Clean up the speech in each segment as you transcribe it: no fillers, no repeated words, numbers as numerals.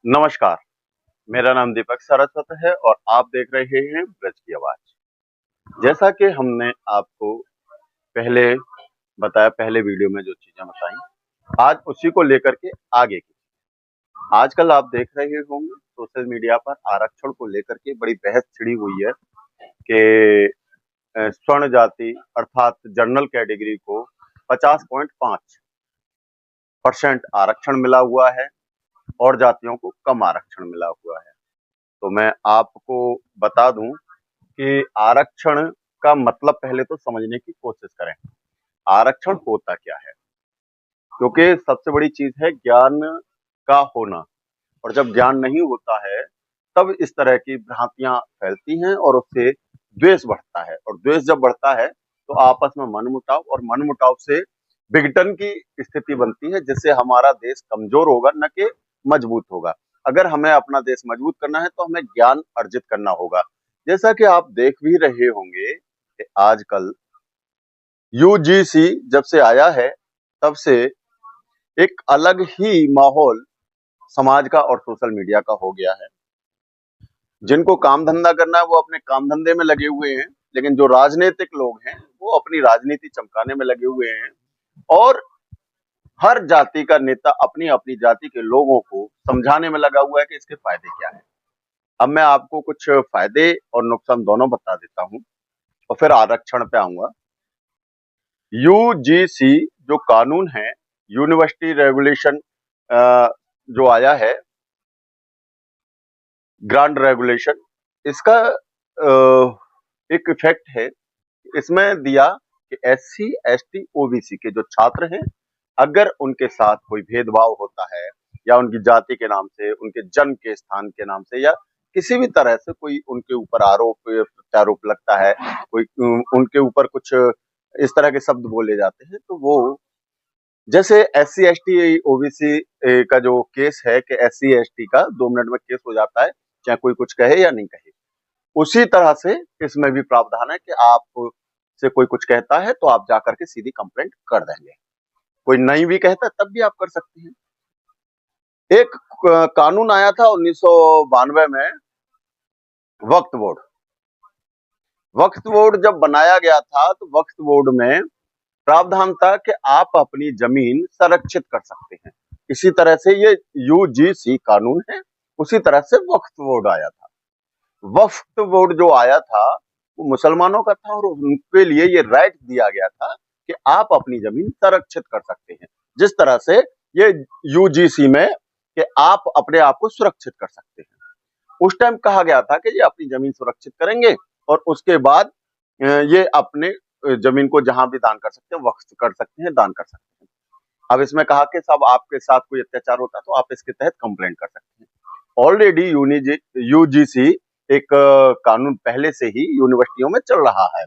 नमस्कार, मेरा नाम दीपक सारस्वत है और आप देख रहे हैं ब्रज की आवाज। जैसा कि हमने आपको पहले बताया, पहले वीडियो में जो चीजें बताई, आज उसी को लेकर के आगे की। आजकल आप देख रहे होंगे सोशल मीडिया पर आरक्षण को लेकर के बड़ी बहस छिड़ी हुई है कि स्वर्ण जाति अर्थात जनरल कैटेगरी को 50.5% आरक्षण मिला हुआ है और जातियों को कम आरक्षण मिला हुआ है। तो मैं आपको बता दूं कि आरक्षण का मतलब पहले तो समझने की कोशिश करें। आरक्षण होता क्या है? क्योंकि सबसे बड़ी चीज है ज्ञान का होना, और जब ज्ञान नहीं होता है तब इस तरह की भ्रांतियां फैलती हैं और उससे द्वेष बढ़ता है, और द्वेष जब बढ़ता है तो आपस में मनमुटाव, और मनमुटाव से विघटन की स्थिति बनती है, जिससे हमारा देश कमजोर होगा न कि मजबूत होगा। अगर हमें अपना देश मजबूत करना है तो हमें ज्ञान अर्जित करना होगा। जैसा कि आप देख भी रहे होंगे कि आजकल यूजीसी जब से आया है तब से एक अलग ही माहौल समाज का और सोशल मीडिया का हो गया है। जिनको काम धंधा करना है वो अपने काम धंधे में लगे हुए हैं, लेकिन जो राजनीतिक लोग हैं वो अपनी राजनीति चमकाने में लगे हुए हैं, और हर जाति का नेता अपनी अपनी जाति के लोगों को समझाने में लगा हुआ है कि इसके फायदे क्या है। अब मैं आपको कुछ फायदे और नुकसान दोनों बता देता हूं और फिर आरक्षण पे आऊंगा। यूजीसी जो कानून है, यूनिवर्सिटी रेगुलेशन, जो आया है, ग्रांड रेगुलेशन, इसका एक इफेक्ट है। इसमें दिया कि एससी, एसटी, ओबीसी के जो छात्र हैं, अगर उनके साथ कोई भेदभाव होता है या उनकी जाति के नाम से, उनके जन्म के स्थान के नाम से, या किसी भी तरह से कोई उनके ऊपर आरोप प्रत्यारोप लगता है, कोई उनके ऊपर कुछ इस तरह के शब्द बोले जाते हैं, तो वो जैसे एससी, एसटी, ओबीसी का जो केस है कि एससी एसटी का 2 मिनट में केस हो जाता है, चाहे कोई कुछ कहे या नहीं कहे, उसी तरह से इसमें भी प्रावधान है कि आप से कोई कुछ कहता है तो आप जाकर के सीधी कंप्लेंट कर देंगे। कोई नहीं भी कहता है तब भी आप कर सकते हैं। एक कानून आया था 1992 में, वक्फ बोर्ड। वक्फ बोर्ड जब बनाया गया था तो वक्फ बोर्ड में प्रावधान था कि आप अपनी जमीन संरक्षित कर सकते हैं। इसी तरह से ये यूजीसी कानून है, उसी तरह से वक्फ बोर्ड आया था। वक्फ बोर्ड जो आया था वो मुसलमानों का था, और उनके लिए ये राइट दिया गया था कि आप अपनी जमीन संरक्षित कर सकते हैं, जिस तरह से ये यूजीसी में कि आप अपने आप को सुरक्षित कर सकते हैं। उस टाइम कहा गया था कि ये अपनी जमीन सुरक्षित करेंगे और उसके बाद ये अपने जमीन को जहां भी दान कर सकते हैं, वक्फ कर सकते हैं, दान कर सकते हैं। अब इसमें कहा कि सब आपके साथ कोई अत्याचार होता है तो आप इसके तहत कंप्लेंट कर सकते हैं। ऑलरेडी यूजीसी एक कानून पहले से ही यूनिवर्सिटियों में चल रहा है,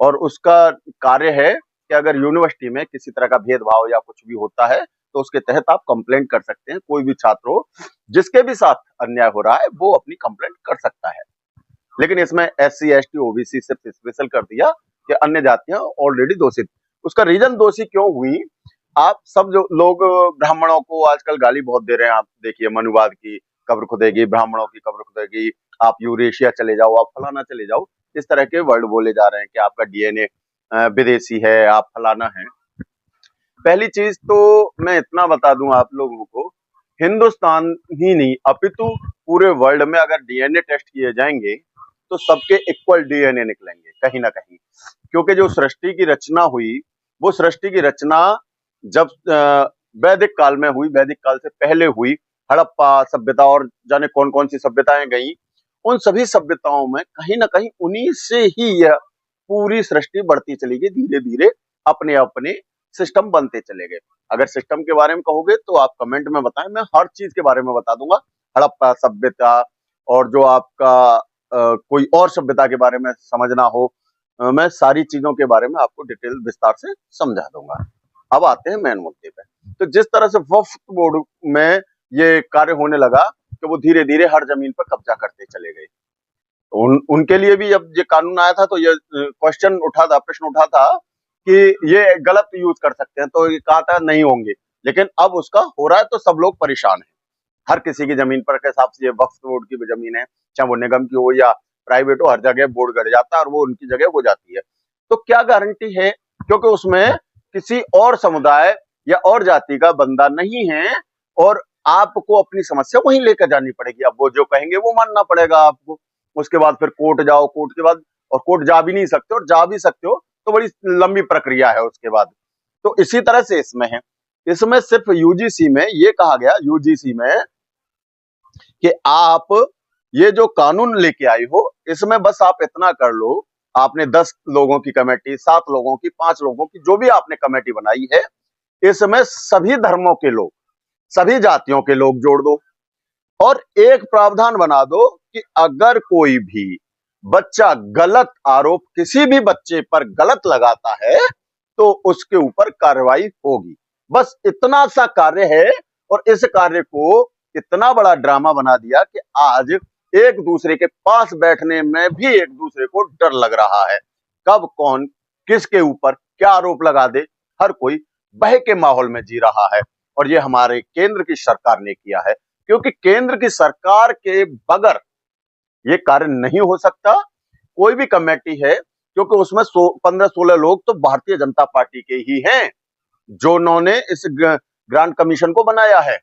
और उसका कार्य है कि अगर यूनिवर्सिटी में किसी तरह का भेदभाव या कुछ भी होता है तो उसके तहत आप कंप्लेंट कर सकते हैं। कोई भी छात्र हो जिसके भी साथ अन्याय हो रहा है वो अपनी कंप्लेंट कर सकता है। लेकिन इसमें एससी, एसटी, ओबीसी सिर्फ स्पेशल कर दिया कि अन्य जातियां ऑलरेडी दोषी। उसका रीजन दोषी क्यों हुई? आप सब जो लोग ब्राह्मणों को आजकल गाली बहुत दे रहे हैं। आप देखिए, मनुवाद की कब्र खुदेगी, ब्राह्मणों की कब्र खुदेगी, आप यूरेशिया चले जाओ, आप फलाना चले जाओ, इस तरह के वर्ड बोले जा रहे हैं कि आपका डीएनए विदेशी है, आप फलाना है। पहली चीज तो मैं इतना बता दूं आप लोगों को, हिंदुस्तान ही नहीं अपितु पूरे वर्ल्ड में अगर डीएनए टेस्ट किए जाएंगे तो सबके इक्वल डीएनए निकलेंगे कहीं ना कहीं। क्योंकि जो सृष्टि की रचना हुई, वो सृष्टि की रचना जब वैदिक काल में हुई, वैदिक काल से पहले हुई, हड़प्पा सभ्यता और जाने कौन कौन सी सभ्यताएं गई, उन सभी सभ्यताओं में कहीं ना कहीं उन्हीं से ही यह पूरी सृष्टि बढ़ती चली गई, धीरे धीरे अपने अपने सिस्टम बनते चले गए। अगर सिस्टम के बारे में कहोगे तो आप कमेंट में बताएं, मैं हर चीज के बारे में बता दूंगा। हड़प्पा सभ्यता और जो आपका कोई और सभ्यता के बारे में समझना हो, मैं सारी चीजों के बारे में आपको डिटेल विस्तार से समझा दूंगा। अब आते हैं मेन मुद्दे पे। तो जिस तरह से वक्फ बोर्ड में ये कार्य होने लगा कि वो धीरे धीरे हर जमीन पर कब्जा करते चले गए, उनके लिए भी जब ये कानून आया था तो ये क्वेश्चन उठा था, प्रश्न उठा था कि ये गलत यूज कर सकते हैं, तो ये कहा था नहीं होंगे, लेकिन अब उसका हो रहा है तो सब लोग परेशान हैं। हर किसी की जमीन पर के हिसाब से ये वक्फ बोर्ड की जमीन है, चाहे वो निगम की हो या प्राइवेट हो, हर जगह बोर्ड गड़ जाता है और वो उनकी जगह हो जाती है। तो क्या गारंटी है, क्योंकि उसमें किसी और समुदाय या और जाति का बंदा नहीं है और आपको अपनी समस्या वहीं लेकर जानी पड़ेगी। अब वो जो कहेंगे वो मानना पड़ेगा आपको। उसके बाद फिर कोर्ट जाओ, कोर्ट के बाद, और कोर्ट जा भी नहीं सकते, और जा भी सकते हो तो बड़ी लंबी प्रक्रिया है उसके बाद। तो इसी तरह से इसमें है, इसमें सिर्फ यूजीसी में ये कहा गया, यूजीसी में, कि आप ये जो कानून लेके आई हो इसमें बस आप इतना कर लो, आपने 10 लोगों की कमेटी, 7 लोगों की, 5 लोगों की, जो भी आपने कमेटी बनाई है, इसमें सभी धर्मों के लोग, सभी जातियों के लोग जोड़ दो और एक प्रावधान बना दो कि अगर कोई भी बच्चा गलत आरोप किसी भी बच्चे पर गलत लगाता है तो उसके ऊपर कार्रवाई होगी। बस इतना सा कार्य है, और इस कार्य को इतना बड़ा ड्रामा बना दिया कि आज एक दूसरे के पास बैठने में भी एक दूसरे को डर लग रहा है, कब कौन किसके ऊपर क्या आरोप लगा दे। हर कोई भय के माहौल में जी रहा है, और ये हमारे केंद्र की सरकार ने किया है, क्योंकि केंद्र की सरकार के बगैर ये कार्य नहीं हो सकता। कोई भी कमेटी है, क्योंकि उसमें 15-16 लोग तो भारतीय जनता पार्टी के ही हैं, जो उन्होंने इस ग्रांट कमीशन को बनाया है,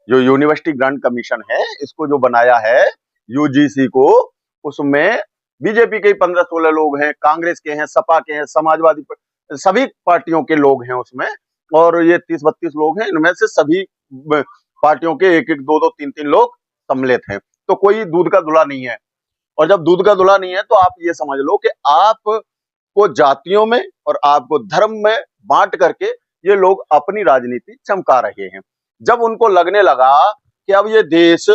जो यूनिवर्सिटी ग्रांट कमीशन है, इसको जो बनाया है यूजीसी को, उसमें बीजेपी के 15-16 लोग हैं, कांग्रेस के हैं, सपा के हैं, समाजवादी, सभी पार्टियों के लोग हैं उसमें, और ये 30-32 लोग हैं, इनमें से सभी पार्टियों के 1-1, 2-2, 3-3 लोग सम्मिलित हैं। तो कोई दूध का धुला नहीं है, और जब दूध का धुला नहीं है तो आप ये समझ लो कि आपको जातियों में और आपको धर्म में बांट करके ये लोग अपनी राजनीति चमका रहे हैं। जब उनको लगने लगा कि अब ये देश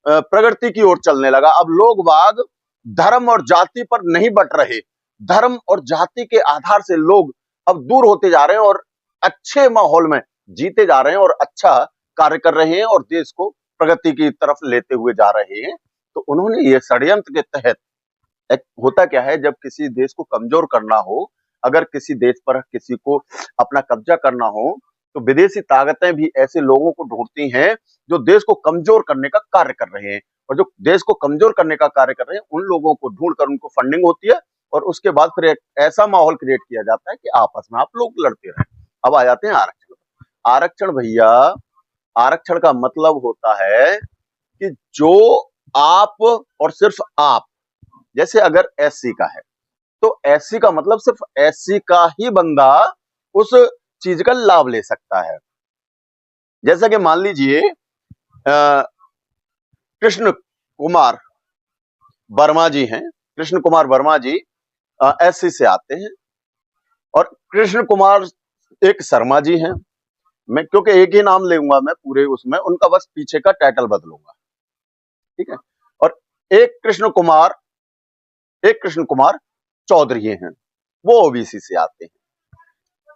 प्रगति की ओर चलने लगा, अब लोग बाग धर्म और जाति पर नहीं बट रहे, धर्म और जाति के आधार से लोग अब दूर होते जा रहे हैं और अच्छे माहौल में जीते जा रहे हैं और अच्छा कार्य कर रहे हैं और देश को प्रगति की तरफ लेते हुए जा रहे हैं। तो उन्होंने ये षड्यंत्र के तहत, होता क्या है, जब किसी देश को कमजोर करना हो, अगर किसी देश पर किसी को अपना कब्जा करना हो, तो विदेशी ताकतें भी ऐसे लोगों को ढूंढती हैं जो देश को कमजोर करने का कार्य कर रहे हैं, और जो देश को कमजोर करने का कार्य कर रहे हैं उन लोगों को ढूंढकर उनको फंडिंग होती है, और उसके बाद फिर एक ऐसा माहौल क्रिएट किया जाता है कि आपस में आप लोग लड़ते रहे। अब आ जाते हैं आरक्षण। आरक्षण भैया, आरक्षण का मतलब होता है कि जो आप और सिर्फ आप, जैसे अगर एससी का है तो एससी का मतलब सिर्फ एससी का ही बंदा उस चीज का लाभ ले सकता है। जैसा कि मान लीजिए कृष्ण कुमार वर्मा जी हैं, कृष्ण कुमार वर्मा जी एससी से आते हैं, और कृष्ण कुमार एक शर्मा जी हैं, मैं क्योंकि एक ही नाम लूंगा मैं पूरे उसमें, उनका बस पीछे का टाइटल बदलूंगा, ठीक है। और एक कृष्ण कुमार चौधरी हैं, वो ओबीसी से आते हैं।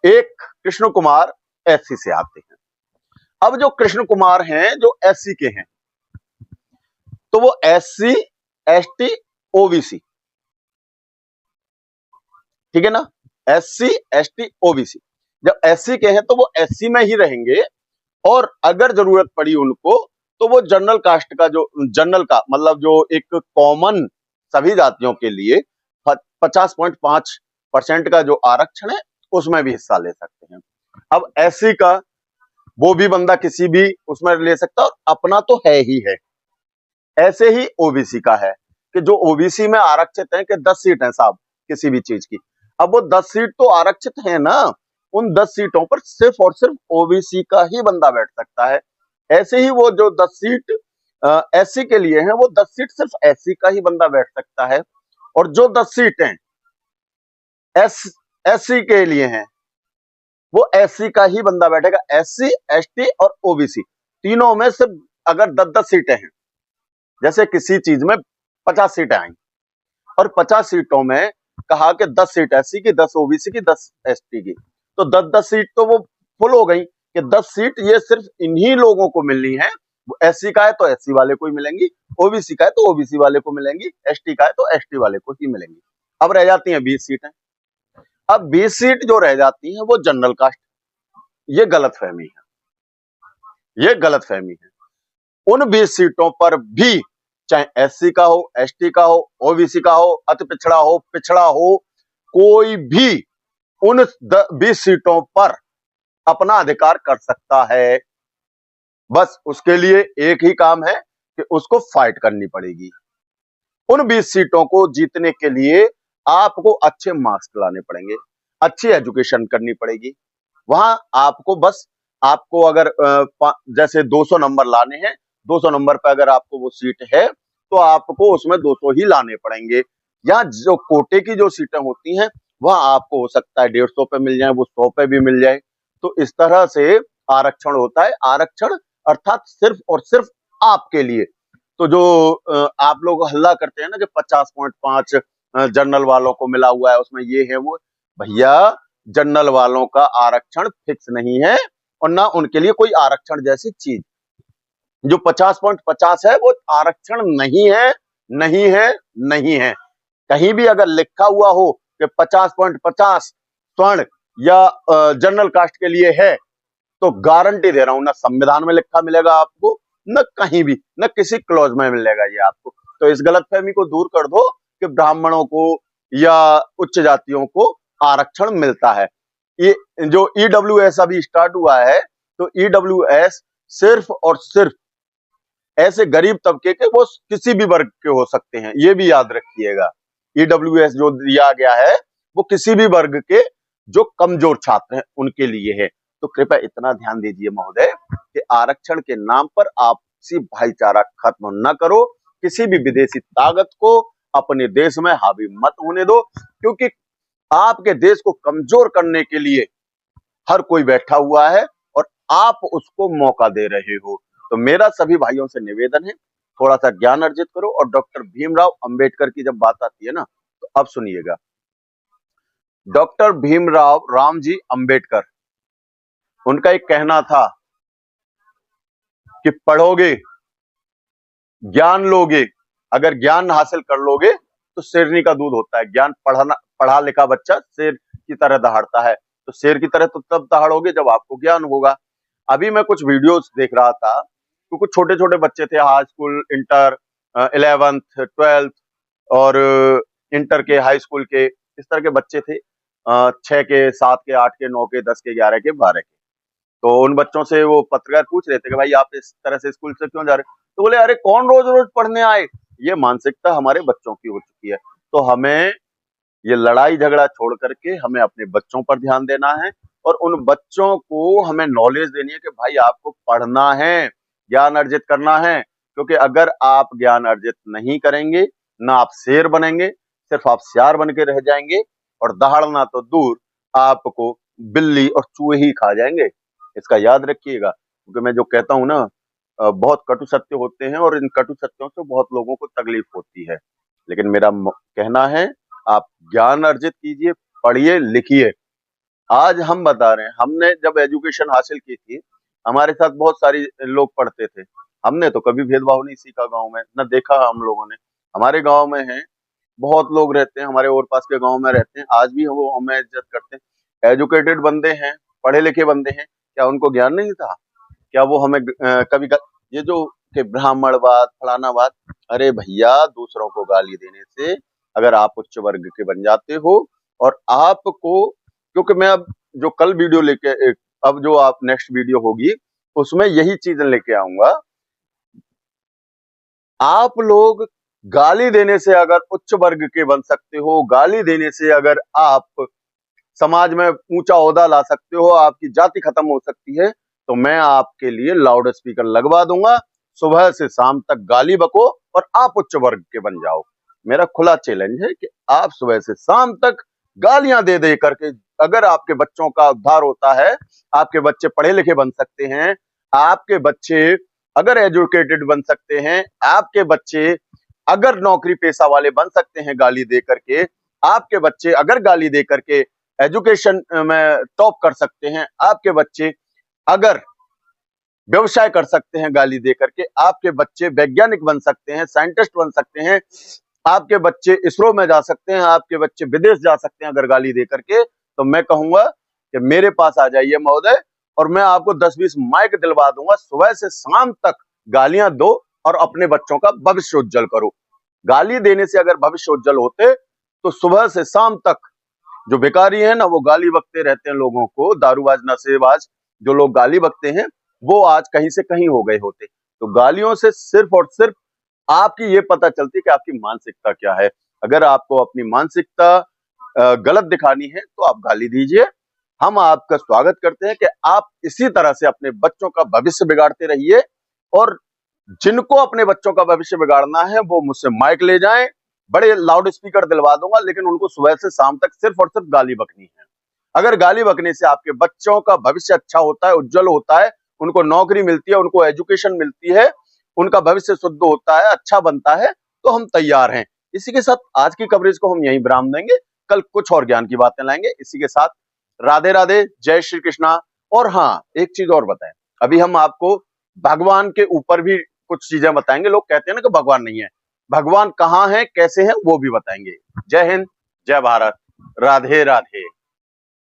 एक कृष्ण कुमार एससी से आते हैं। अब जो कृष्ण कुमार हैं जो एससी के हैं, तो वो एससी, एसटी, ओबीसी, ठीक है ना, एससी, एसटी, ओबीसी। जब एससी के हैं तो वो एससी में ही रहेंगे, और अगर जरूरत पड़ी उनको तो वो जनरल कास्ट का, जो जनरल का मतलब जो एक कॉमन सभी जातियों के लिए 50.5% का जो आरक्षण है उसमें भी हिस्सा ले सकते हैं। अब एससी का वो भी बंदा किसी भी उसमें ले सकता है, और अपना तो है ही है। ऐसे ही ओबीसी का है कि जो ओबीसी में आरक्षित है कि 10 सीट है साहब किसी भी चीज की, अब वो 10 सीट तो आरक्षित है ना, उन 10 सीटों पर सिर्फ और सिर्फ ओबीसी का ही बंदा बैठ सकता है। ऐसे ही वो जो 10 सीट एससी के लिए हैं, वो 10 सीट सिर्फ एससी का ही बंदा बैठ सकता है, और जो 10 सीटें एससी के लिए हैं वो एससी का ही बंदा बैठेगा। एससी, एसटी और ओबीसी तीनों में सिर्फ अगर 10-10 सीटें हैं, जैसे किसी चीज में 50 सीटें आई और 50 सीटों में कहा कि 10 सीट एससी की, 10 ओबीसी की, 10 एसटी की, तो 10-10 सीट तो वो फुल हो गई कि 10 सीट ये सिर्फ इन्हीं लोगों को मिलनी है। एससी का है तो एससी वाले को ही मिलेंगी, ओबीसी का है तो ओबीसी वाले को मिलेंगी, एसटी का है तो एसटी वाले को ही मिलेंगी। अब रह जाती हैं 20 सीटें। अब 20 सीट जो रह जाती हैं वो जनरल कास्ट। ये गलत फहमी है, ये गलत फहमी है। उन 20 सीटों पर भी, चाहे एससी का हो, एसटी का हो, ओबीसी का हो, अति पिछड़ा हो, कोई भी उन 20 सीटों पर अपना अधिकार कर सकता है। बस उसके लिए एक ही काम है कि उसको फाइट करनी पड़ेगी। उन 20 सीटों को जीतने के लिए आपको अच्छे मार्क्स लाने पड़ेंगे, अच्छी एजुकेशन करनी पड़ेगी। वहां आपको बस, आपको अगर जैसे 200 नंबर लाने हैं, 200 नंबर पर अगर आपको वो सीट है तो आपको उसमें 200 ही लाने पड़ेंगे। या जो कोटे की जो सीटें होती हैं वह आपको हो सकता है 150 पे मिल जाए, वो 100 पे भी मिल जाए। तो इस तरह से आरक्षण होता है। आरक्षण अर्थात सिर्फ और सिर्फ आपके लिए। तो जो आप लोग हल्ला करते हैं ना कि 50.5 जनरल वालों को मिला हुआ है, उसमें ये है वो, भैया जनरल वालों का आरक्षण फिक्स नहीं है और ना उनके लिए कोई आरक्षण जैसी चीज। जो 50.50 है वो आरक्षण नहीं है, नहीं है, नहीं है। कहीं भी अगर लिखा हुआ हो कि 50.50 स्वर्ण या जनरल कास्ट के लिए है, तो गारंटी दे रहा हूं, ना संविधान में लिखा मिलेगा आपको, न कहीं भी, न किसी क्लॉज में मिलेगा ये आपको। तो इस गलतफहमी को दूर कर दो कि ब्राह्मणों को या उच्च जातियों को आरक्षण मिलता है। ये जो ईडब्ल्यूएस अभी स्टार्ट हुआ है, तो ईडब्ल्यूएस सिर्फ और सिर्फ ऐसे गरीब तबके के, वो किसी भी वर्ग के हो सकते हैं, ये भी याद रखिएगा। ईडब्ल्यूएस जो दिया गया है वो किसी भी वर्ग के जो कमजोर छात्र हैं उनके लिए है। तो कृपया इतना ध्यान दीजिए महोदय कि आरक्षण के नाम पर आपसी भाईचारा खत्म न करो। किसी भी विदेशी ताकत को अपने देश में हावी मत होने दो, क्योंकि आपके देश को कमजोर करने के लिए हर कोई बैठा हुआ है और आप उसको मौका दे रहे हो। तो मेरा सभी भाइयों से निवेदन है, थोड़ा सा ज्ञान अर्जित करो। और डॉक्टर भीमराव अंबेडकर की जब बात आती है ना, तो अब सुनिएगा। डॉक्टर भीमराव रामजी अंबेडकर, उनका एक कहना था कि पढ़ोगे, ज्ञान लोगे, अगर ज्ञान हासिल कर लोगे तो शेरनी का दूध होता है। ज्ञान पढ़ा लिखा बच्चा शेर की तरह दहाड़ता है। तो शेर की तरह तो तब दहाड़ोगे जब आपको ज्ञान होगा। अभी मैं कुछ वीडियोस देख रहा था, तो कुछ छोटे छोटे बच्चे थे, high school, inter, 11th 12th और इंटर के, हाई स्कूल के, इस तरह के बच्चे थे। 6 के, 7 के, 8 के, 9 के, 10 के, 11 के, 12 के। तो उन बच्चों से वो पत्रकार पूछ रहे थे कि भाई आप इस तरह से स्कूल से क्यों जा रहे? तो बोले अरे कौन रोज रोज पढ़ने आए। ये मानसिकता हमारे बच्चों की हो चुकी है। तो हमें ये लड़ाई झगड़ा छोड़ करके हमें अपने बच्चों पर ध्यान देना है और उन बच्चों को हमें नॉलेज देनी है कि भाई आपको पढ़ना है, ज्ञान अर्जित करना है। क्योंकि अगर आप ज्ञान अर्जित नहीं करेंगे, ना आप शेर बनेंगे, सिर्फ आप सियार बन के रह जाएंगे और दहाड़ना तो दूर, आपको बिल्ली और चूहे ही खा जाएंगे। इसका याद रखिएगा, क्योंकि मैं जो कहता हूं ना, बहुत कटु सत्य होते हैं और इन कटु सत्यों से बहुत लोगों को तकलीफ होती है। लेकिन मेरा कहना है, आप ज्ञान अर्जित कीजिए, पढ़िए, लिखिए। आज हम बता रहे हैं, हमने जब एजुकेशन हासिल की थी, हमारे साथ बहुत सारी लोग पढ़ते थे। हमने तो कभी भेदभाव नहीं सीखा गांव में, न देखा हम लोगों ने। हमारे गांव में है, बहुत लोग रहते हैं, हमारे और पास के गांव में रहते हैं, आज भी वो हमें इज्जत करते हैं। एजुकेटेड बंदे हैं, पढ़े लिखे बंदे हैं, क्या उनको ज्ञान नहीं था? क्या वो हमें कभी ये जो कि ब्राह्मणवाद, फलानावाद, अरे भैया दूसरों को गाली देने से अगर आप उच्च वर्ग के बन जाते हो और आपको, क्योंकि मैं अब जो कल वीडियो लेके, अब जो आप नेक्स्ट वीडियो होगी उसमें यही चीज लेके आऊंगा। आप लोग गाली देने से अगर उच्च वर्ग के बन सकते हो, गाली देने से अगर आप समाज में ऊंचा ओहदा ला सकते हो, आपकी जाति खत्म हो सकती है, तो मैं आपके लिए लाउड स्पीकर लगवा दूंगा। सुबह से शाम तक गाली बको और आप उच्च वर्ग के बन जाओ। मेरा खुला चैलेंज है कि आप सुबह से शाम तक गालियां दे दे करके, अगर आपके बच्चों का उद्धार होता है, आपके बच्चे पढ़े लिखे बन सकते हैं, आपके बच्चे अगर एजुकेटेड बन सकते हैं, आपके बच्चे अगर नौकरी पेशा वाले बन सकते हैं गाली दे करके, आपके बच्चे अगर गाली दे करके एजुकेशन में टॉप कर सकते हैं, आपके बच्चे अगर व्यवसाय कर सकते हैं गाली दे करके, आपके बच्चे वैज्ञानिक बन सकते हैं, साइंटिस्ट बन सकते हैं, आपके बच्चे इसरो में जा सकते हैं, आपके बच्चे विदेश जा सकते हैं अगर गाली दे करके, तो मैं कहूंगा कि मेरे पास आ जाइए महोदय, और मैं आपको 10-20 माइक दिलवा दूंगा। सुबह से शाम तक गालियां दो और अपने बच्चों का भविष्य उज्जवल करो। गाली देने से अगर भविष्य उज्जवल होते तो सुबह से शाम तक जो भिखारी है ना, वो गाली बकते रहते हैं लोगों को, दारूबाज नशेबाज जो लोग गाली बकते हैं, वो आज कहीं से कहीं हो गए होते। तो गालियों से सिर्फ और सिर्फ आपकी ये पता चलती है कि आपकी मानसिकता क्या है। अगर आपको अपनी मानसिकता गलत दिखानी है तो आप गाली दीजिए। हम आपका स्वागत करते हैं कि आप इसी तरह से अपने बच्चों का भविष्य बिगाड़ते रहिए, और जिनको अपने बच्चों का भविष्य बिगाड़ना है वो मुझसे माइक ले जाएं, बड़े लाउड स्पीकर दिलवा दूंगा, लेकिन उनको सुबह से शाम तक सिर्फ और सिर्फ गाली बकनी है। अगर गाली बकने से आपके बच्चों का भविष्य अच्छा होता है, उज्जवल होता है, उनको नौकरी मिलती है, उनको एजुकेशन मिलती है, उनका भविष्य शुद्ध होता है, अच्छा बनता है, तो हम तैयार हैं। इसी के साथ आज की कवरेज को हम यहीं विराम देंगे। कल कुछ और ज्ञान की बातें लाएंगे। इसी के साथ राधे राधे, जय श्री कृष्णा। और हाँ, एक चीज और बताएं, अभी हम आपको भगवान के ऊपर भी कुछ चीजें बताएंगे। लोग कहते हैं ना कि भगवान नहीं है, भगवान कहाँ है, कैसे है, वो भी बताएंगे। जय हिंद, जय भारत, राधे राधे।